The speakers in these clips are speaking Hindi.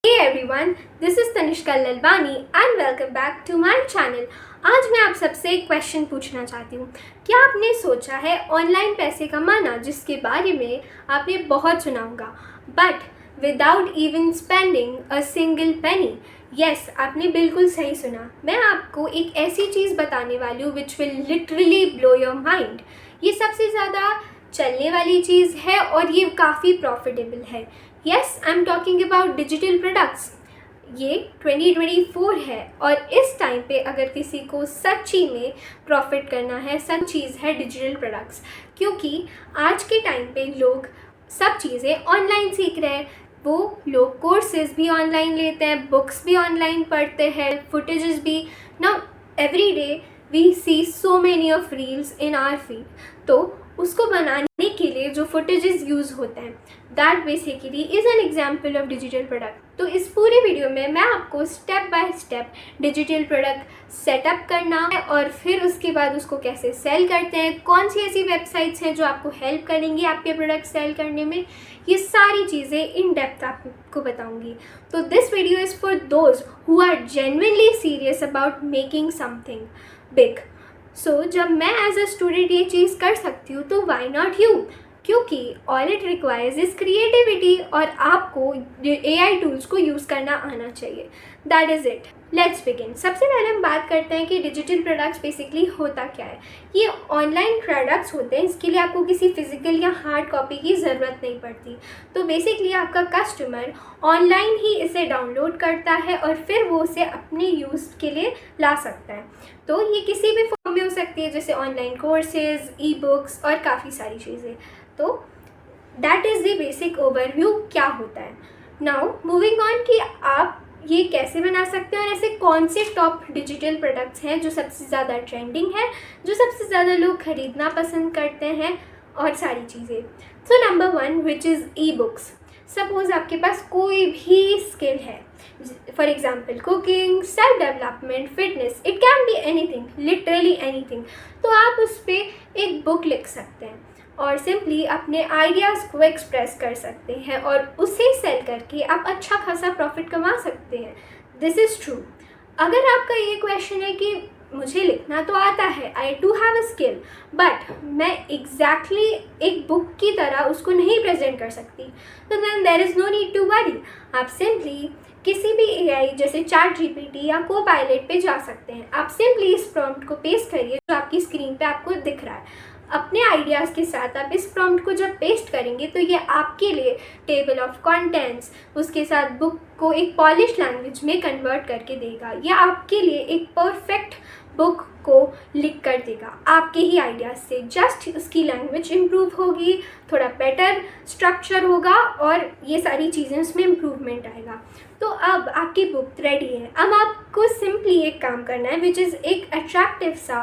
Hey everyone, this is Tanishka Lalwani and welcome back to my channel. आज मैं आप सबसे एक क्वेश्चन पूछना चाहती हूँ। क्या आपने सोचा है ऑनलाइन पैसे कमाना, जिसके बारे में आपने बहुत सुना होगा, but without even spending a single penny? Yes, आपने बिल्कुल सही सुना। मैं आपको एक ऐसी चीज़ बताने वाली हूँ which will literally blow your mind. ये सबसे ज़्यादा चलने वाली चीज़ है और ये काफ़ी प्रॉफिटेबल है। Yes, I am talking about digital products. ये 2024 है और इस टाइम पे अगर किसी को सच्ची में प्रॉफिट करना है, सब चीज़ है डिजिटल प्रोडक्ट्स। क्योंकि आज के टाइम पे लोग सब चीज़ें ऑनलाइन सीख रहे हैं। वो लोग कोर्सेज भी ऑनलाइन लेते हैं, बुक्स भी ऑनलाइन पढ़ते हैं, फुटेजेस भी। Now every day we see so many of reels in our feed. तो उसको बनाने के लिए जो फुटेजेस यूज़ होते हैं, that basically is an example of digital product. तो इस पूरे वीडियो में मैं आपको step by step digital product setup करना है और फिर उसके बाद उसको कैसे सेल करते हैं, कौन सी ऐसी वेबसाइट्स हैं जो आपको हेल्प करेंगी आपके प्रोडक्ट सेल करने में, ये सारी चीज़ें इन डेप्थ आपको बताऊंगी। तो this video is for those who are genuinely serious about making something big. So जब मैं एज अ स्टूडेंट ये चीज़ कर सकती हूँ तो वाई नॉट यू? क्योंकि all it requires is creativity और आपको AI टूल्स को यूज़ करना आना चाहिए। That is it. Let's begin. सबसे पहले हम बात करते हैं कि डिजिटल प्रोडक्ट्स बेसिकली होता क्या है। ये ऑनलाइन प्रोडक्ट्स होते हैं, इसके लिए आपको किसी फिजिकल या हार्ड कॉपी की ज़रूरत नहीं पड़ती। तो बेसिकली आपका कस्टमर ऑनलाइन ही इसे डाउनलोड करता है और फिर वो उसे अपने यूज़ के लिए ला सकता है। तो ये किसी भी फॉर्म में हो सकती है, जैसे ऑनलाइन कोर्सेज, ई बुक्स और काफ़ी सारी चीज़ें। तो that is the basic overview क्या होता है। नाउ मूविंग ऑन कि आप ये कैसे बना सकते हैं और ऐसे कौन से टॉप डिजिटल प्रोडक्ट्स हैं जो सबसे ज़्यादा ट्रेंडिंग है, जो सबसे ज़्यादा लोग ख़रीदना पसंद करते हैं और सारी चीज़ें। So number 1 which is e books. Suppose आपके पास कोई भी स्किल है, for example cooking, self development, fitness, it can be anything, literally anything. तो आप उस पर एक बुक लिख सकते हैं और सिंपली अपने आइडियाज़ को एक्सप्रेस कर सकते हैं और उसे सेल करके आप अच्छा खासा प्रॉफिट कमा सकते हैं। This is true. अगर आपका ये क्वेश्चन है कि मुझे लिखना तो आता है, I do have a skill, but मैं एग्जैक्टली एक बुक की तरह उसको नहीं प्रेजेंट कर सकती, तो then there is no need to worry. आप सिंपली किसी भी AI जैसे ChatGPT या Copilot पे जा सकते हैं। आप सिंपली इस प्रॉम्प्ट को पेस्ट करिए जो आपकी स्क्रीन पे आपको दिख रहा है। अपने आइडियाज़ के साथ आप इस प्रॉम्प्ट को जब पेस्ट करेंगे तो ये आपके लिए टेबल ऑफ कंटेंट्स, उसके साथ बुक को एक पॉलिश लैंग्वेज में कन्वर्ट करके देगा। यह आपके लिए एक परफेक्ट बुक को लिख कर देगा आपके ही आइडियाज़ से। जस्ट उसकी लैंग्वेज इम्प्रूव होगी, थोड़ा बेटर स्ट्रक्चर होगा और ये सारी चीज़ें उसमें इम्प्रूवमेंट आएगा। तो अब आपकी बुक रेडी है। अब आपको सिंपली एक काम करना है, विच इज़ एक अट्रैक्टिव सा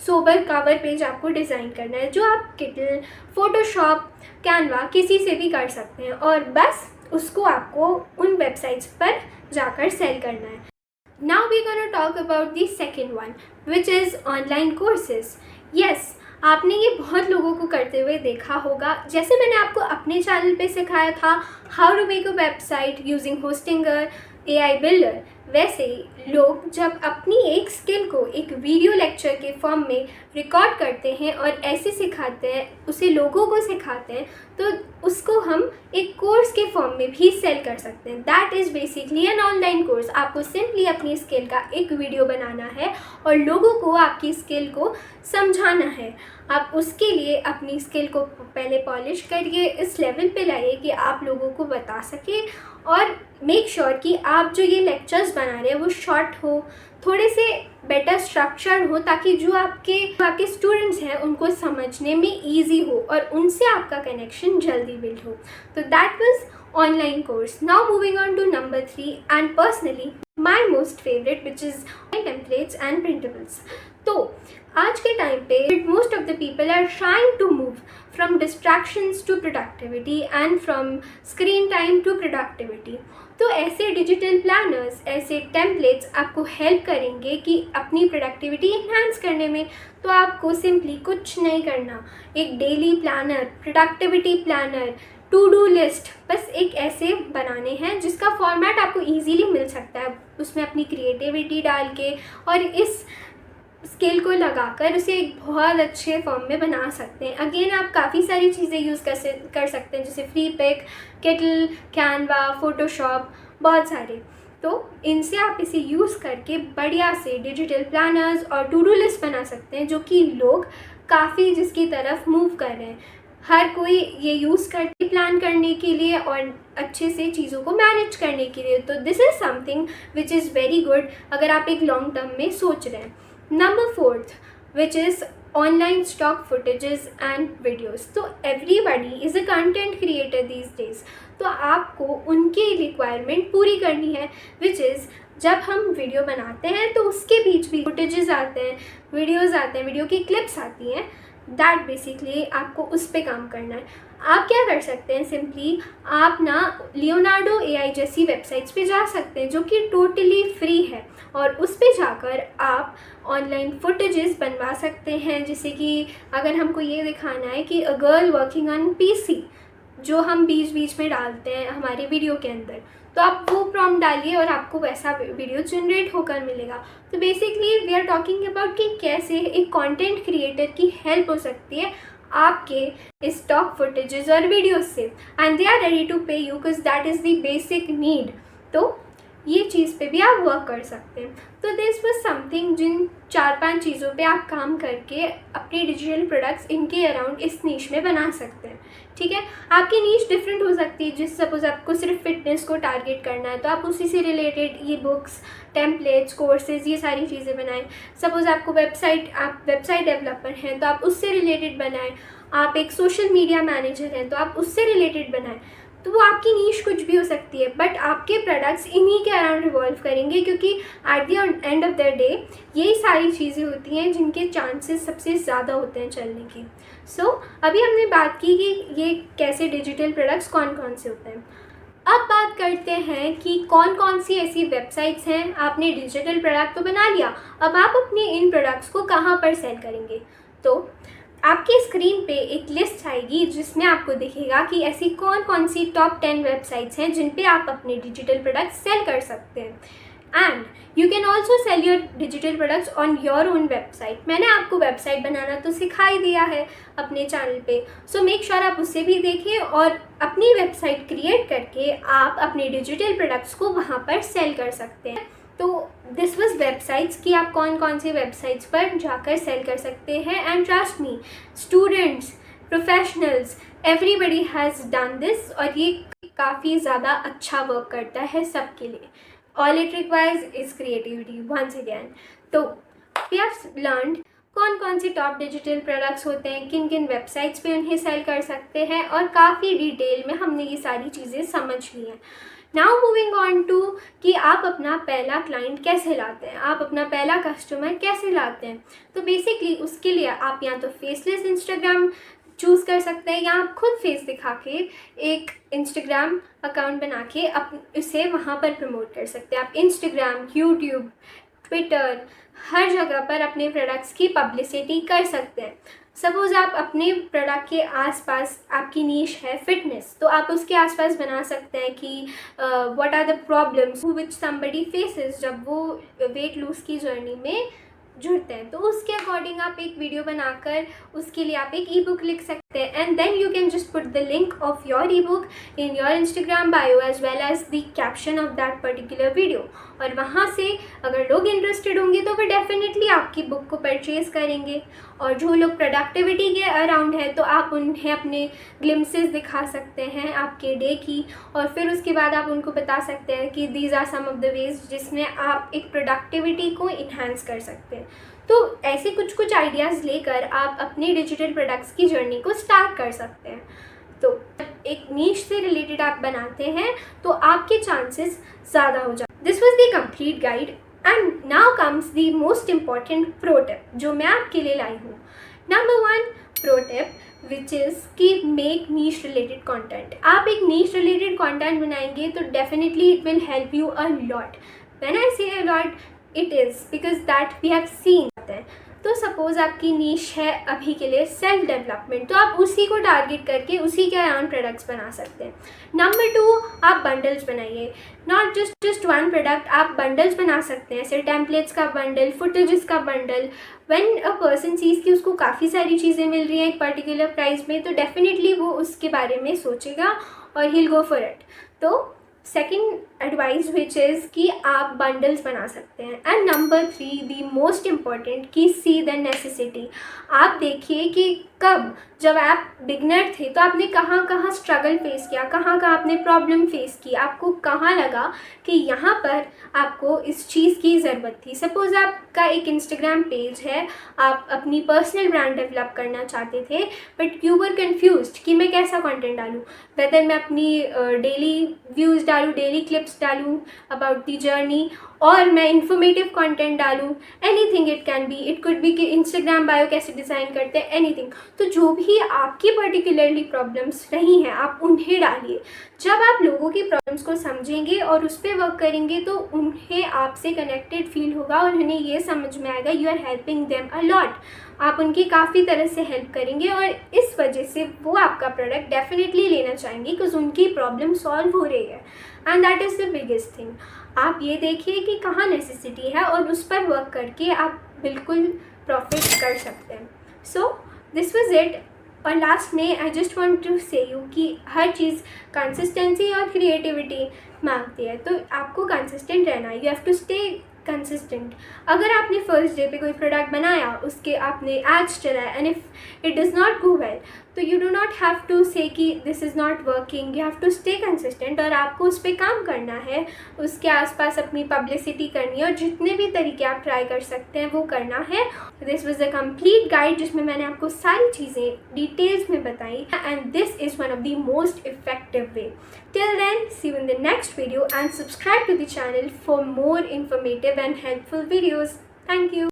सोबर कवर पेज आपको डिज़ाइन करना है, जो आप किटल, फोटोशॉप, कैनवा किसी से भी कर सकते हैं और बस उसको आपको उन वेबसाइट्स पर जाकर सेल करना है। Now we're going to talk about the second one, which is online courses. Yes, आपने ये बहुत लोगों को करते हुए देखा होगा। जैसे मैंने आपको अपने चैनल पे सिखाया था how to make a website using Hostinger, AI builder, वैसे ही लोग जब अपनी एक स्किल को एक वीडियो लेक्चर के फॉर्म में रिकॉर्ड करते हैं और ऐसे सिखाते हैं, उसे लोगों को सिखाते हैं, तो उसको हम एक कोर्स के फॉर्म में भी सेल कर सकते हैं। That is basically an online course. आपको सिंपली अपनी स्किल का एक वीडियो बनाना है और लोगों को आपकी स्किल को समझाना है। आप उसके लिए अपनी स्किल को पहले पॉलिश करिए, इस लेवल पे लाइए कि आप लोगों को बता सकें और मेक श्योर कि आप जो ये लेक्चर्स बना रहे हैं वो शॉर्ट हो, थोड़े से बेटर स्ट्रक्चर हो, ताकि जो आपके स्टूडेंट्स हैं उनको समझने में ईजी हो और उनसे आपका कनेक्शन जल्दी बिल्ड हो। तो that was online course. Now moving on to number 3 and personally my most favourite, which is templates and printables. तो आज के टाइम पे most of the people are trying to move from distractions to productivity and from screen time to productivity. तो ऐसे डिजिटल प्लानर्स, ऐसे टेम्पलेट्स आपको हेल्प करेंगे कि अपनी प्रोडक्टिविटी इन्हांस करने में। तो आपको सिंपली कुछ नहीं करना, एक daily planner, productivity planner to do list बस एक ऐसे बनाने हैं जिसका फॉर्मेट आपको इजीली मिल सकता है, उसमें अपनी क्रिएटिविटी डाल के और इस स्केल को लगाकर उसे एक बहुत अच्छे फॉर्म में बना सकते हैं। अगेन आप काफ़ी सारी चीज़ें यूज़ कर सकते हैं, जैसे Freepik, Kittl, Canva, Photoshop, बहुत सारे। तो इनसे आप इसे यूज़ करके बढ़िया से डिजिटल प्लानर्स और टू डू लिस्ट बना सकते हैं, जो कि लोग काफ़ी जिसकी तरफ मूव कर रहे हैं। हर कोई ये यूज़ करते प्लान करने के लिए और अच्छे से चीज़ों को मैनेज करने के लिए। तो this is something which is very good अगर आप एक लॉन्ग टर्म में सोच रहे हैं। Number 4 which is online stock footages and videos. तो everybody is a content creator these days, तो आपको उनकी रिक्वायरमेंट पूरी करनी है, विच इज़ जब हम वीडियो बनाते हैं तो उसके बीच भी फुटेजेस आते हैं, वीडियोज़ आते हैं, वीडियो की क्लिप्स आती हैं, दैट बेसिकली आपको उस पर काम करना है। आप क्या कर सकते हैं, सिंपली आप ना लियोनार्डो AI जैसी वेबसाइट्स पे जा सकते हैं जो कि टोटली फ्री है, और उस पे जाकर आप ऑनलाइन फुटेजेस बनवा सकते हैं। जैसे कि अगर हमको ये दिखाना है कि a girl working on PC, जो हम बीच बीच में डालते हैं हमारे वीडियो के अंदर, तो आप वो प्रॉम्प्ट डालिए और आपको वैसा वीडियो जनरेट होकर मिलेगा। तो basically we are talking about कि कैसे एक कंटेंट क्रिएटर की हेल्प हो सकती है आपके स्टॉक फुटेजेस और वीडियोस से, and they are ready to pay you because that is the basic need. तो ये चीज़ पे भी आप वर्क कर सकते हैं। तो दिस वाज समथिंग जिन 4-5 चीज़ों पे आप काम करके अपने डिजिटल प्रोडक्ट्स इनके अराउंड इस नीश में बना सकते हैं। ठीक है, आपकी नीश डिफरेंट हो सकती है। जिस सपोज आपको सिर्फ फिटनेस को टारगेट करना है तो आप उसी से related e books, templates, courses, ये सारी चीज़ें बनाएं। सपोज आपको आप वेबसाइट डेवलपर हैं तो आप उससे रिलेटेड बनाएं। आप एक सोशल मीडिया मैनेजर हैं तो आप उससे रिलेटेड बनाएं। तो वो आपकी नीश कुछ भी हो सकती है, बट आपके प्रोडक्ट्स इन्हीं के अराउंड रिवॉल्व करेंगे, क्योंकि at the end of the day यही सारी चीज़ें होती हैं जिनके चांसेस सबसे ज़्यादा होते हैं चलने की। सो अभी हमने बात की कि ये कैसे डिजिटल प्रोडक्ट्स कौन कौन से होते हैं। अब बात करते हैं कि कौन कौन सी ऐसी वेबसाइट्स हैं। आपने डिजिटल प्रोडक्ट तो बना लिया, अब आप अपने इन प्रोडक्ट्स को कहाँ पर सेल करेंगे। तो आपकी स्क्रीन पे एक लिस्ट आएगी जिसमें आपको दिखेगा कि ऐसी कौन कौन सी टॉप 10 वेबसाइट्स हैं जिन पे आप अपने डिजिटल प्रोडक्ट्स सेल कर सकते हैं। And you can also sell your digital products on your own website. मैंने आपको वेबसाइट बनाना तो सिखा ही दिया है अपने चैनल पे, सो मेक श्योर आप उससे भी देखें और अपनी वेबसाइट क्रिएट करके आप अपने डिजिटल प्रोडक्ट्स को वहाँ पर सेल कर सकते हैं। तो दिस वाज वेबसाइट्स कि आप कौन कौन सी वेबसाइट्स पर जाकर सेल कर सकते हैं। And trust me, students, professionals, everybody has done this, और ये काफ़ी ज़्यादा अच्छा वर्क करता है सबके लिए। All it requires is creativity once again. तो वी हैव लर्नड कौन कौन से टॉप डिजिटल प्रोडक्ट्स होते हैं, किन किन वेबसाइट्स पे उन्हें सेल कर सकते हैं, और काफ़ी डिटेल में हमने ये सारी चीज़ें समझ ली हैं। नाउ मूविंग ऑन टू कि आप अपना पहला क्लाइंट कैसे लाते हैं, आप अपना पहला कस्टमर कैसे लाते हैं। तो बेसिकली उसके लिए आप या तो फेसलेस इंस्टाग्राम चूज़ कर सकते हैं, या आप खुद फेस दिखा के एक इंस्टाग्राम अकाउंट बना के इसे वहाँ पर प्रमोट कर सकते हैं। आप इंस्टाग्राम, यूट्यूब, ट्विटर, हर जगह पर अपने प्रोडक्ट्स की पब्लिसिटी कर सकते हैं। सपोज आप अपने प्रोडक्ट के आसपास, आपकी नीश है फिटनेस, तो आप उसके आसपास बना सकते हैं कि what are the problems which somebody faces जब वो वेट लूज की जर्नी में जुड़ते हैं। तो उसके अकॉर्डिंग आप एक वीडियो बनाकर उसके लिए आप एक ई बुक लिख सकते हैं, and then you can just put the link of your ebook in your Instagram bio as well as the caption of that particular video. और वहाँ से अगर लोग इंटरेस्टेड होंगे तो वो डेफिनेटली आपकी बुक को परचेज़ करेंगे। और जो लोग प्रोडक्टिविटी के अराउंड है तो आप उन्हें अपने ग्लिम्सेस दिखा सकते हैं आपके डे की, और फिर उसके बाद आप उनको बता सकते हैं कि these are some of the ways जिसमें आप एक प्रोडक्टिविटी को इन्हांस कर सकते हैं। तो ऐसे कुछ आइडियाज़ लेकर आप अपने डिजिटल प्रोडक्ट्स की जर्नी को स्टार्ट कर सकते हैं। तो एक नीश से रिलेटेड आप बनाते हैं तो आपके चांसेस ज़्यादा हो जाते हैं। This was the complete guide, and now comes the most important pro tip जो मैं आपके लिए लाई हूँ। Number 1 pro tip which is कि मेक नीश रिलेटेड कंटेंट। आप एक नीश रिलेटेड कंटेंट बनाएंगे तो definitely it will help you a lot. When I say a lot, it is because that we have seen. तो सपोज़ आपकी नीश है अभी के लिए सेल्फ डेवलपमेंट, तो आप उसी को टारगेट करके उसी के अराउंड प्रोडक्ट्स बना सकते हैं। नंबर 2, आप बंडल्स बनाइए, नॉट जस्ट वन प्रोडक्ट, आप बंडल्स बना सकते हैं, जैसे टेम्पलेट्स का बंडल, फुटेजेस का bundle. When a person sees कि उसको काफ़ी सारी चीज़ें मिल रही हैं एक पर्टिकुलर प्राइस में, तो डेफिनेटली वो उसके बारे में सोचेगा और he will go for it. तो सेकेंड एडवाइस विच इज़ कि आप बंडल्स बना सकते हैं। And number 3, the most important, कि सी द नेसेसिटी। आप देखिए कि कब, जब आप बिगनर थे तो आपने कहाँ कहाँ स्ट्रगल फेस किया, कहाँ कहाँ आपने प्रॉब्लम फेस की, आपको कहाँ लगा कि यहाँ पर आपको इस चीज़ की ज़रूरत थी। सपोज़ आपका एक इंस्टाग्राम पेज है, आप अपनी पर्सनल ब्रांड डेवलप करना चाहते थे, बट यू वर कन्फ्यूज्ड कि मैं कैसा कंटेंट डालूँ, वेदर मैं अपनी डेली व्यूज़ डालूँ, डेली क्लिप्स डालूँ अबाउट दी जर्नी, और मैं इन्फॉर्मेटिव कंटेंट डालूँ, anything it can be, it could be कि इंस्टाग्राम बायो कैसे डिज़ाइन करते हैं, एनीथिंग। तो जो भी आपकी पर्टिकुलरली प्रॉब्लम्स रही हैं आप उन्हें डालिए। जब आप लोगों की प्रॉब्लम्स को समझेंगे और उस पर वर्क करेंगे तो उन्हें आपसे कनेक्टेड फील होगा और उन्हें ये समझ में आएगा you are helping them a lot. आप उनकी काफ़ी तरह से हेल्प करेंगे और इस वजह से वो आपका प्रोडक्ट डेफिनेटली लेना चाहेंगे बिकॉज उनकी प्रॉब्लम सॉल्व हो रही है। And that is the biggest thing. आप ये देखिए कि कहाँ नेसेसिटी है और उस पर वर्क करके आप बिल्कुल प्रॉफिट कर सकते हैं। So this was it. और लास्ट में आई जस्ट वांट टू से यू कि हर चीज़ कंसिस्टेंसी और क्रिएटिविटी मांगती है, तो आपको कंसिस्टेंट रहना है, you have to stay consistent. अगर आपने फर्स्ट डे पे कोई प्रोडक्ट बनाया, उसके आपने एड्स चलाया and if it does not go well, तो you do not have to say कि this is not working, you have to stay consistent और आपको उस पर काम करना है, उसके आसपास अपनी पब्लिसिटी करनी है और जितने भी तरीके आप ट्राई कर सकते हैं वो करना है। This was a complete guide जिसमें मैंने आपको सारी चीज़ें डिटेल्स में बताई and this is one of the most effective way. Till then, see you in the next video and subscribe to the channel for more informative and helpful videos. Thank you.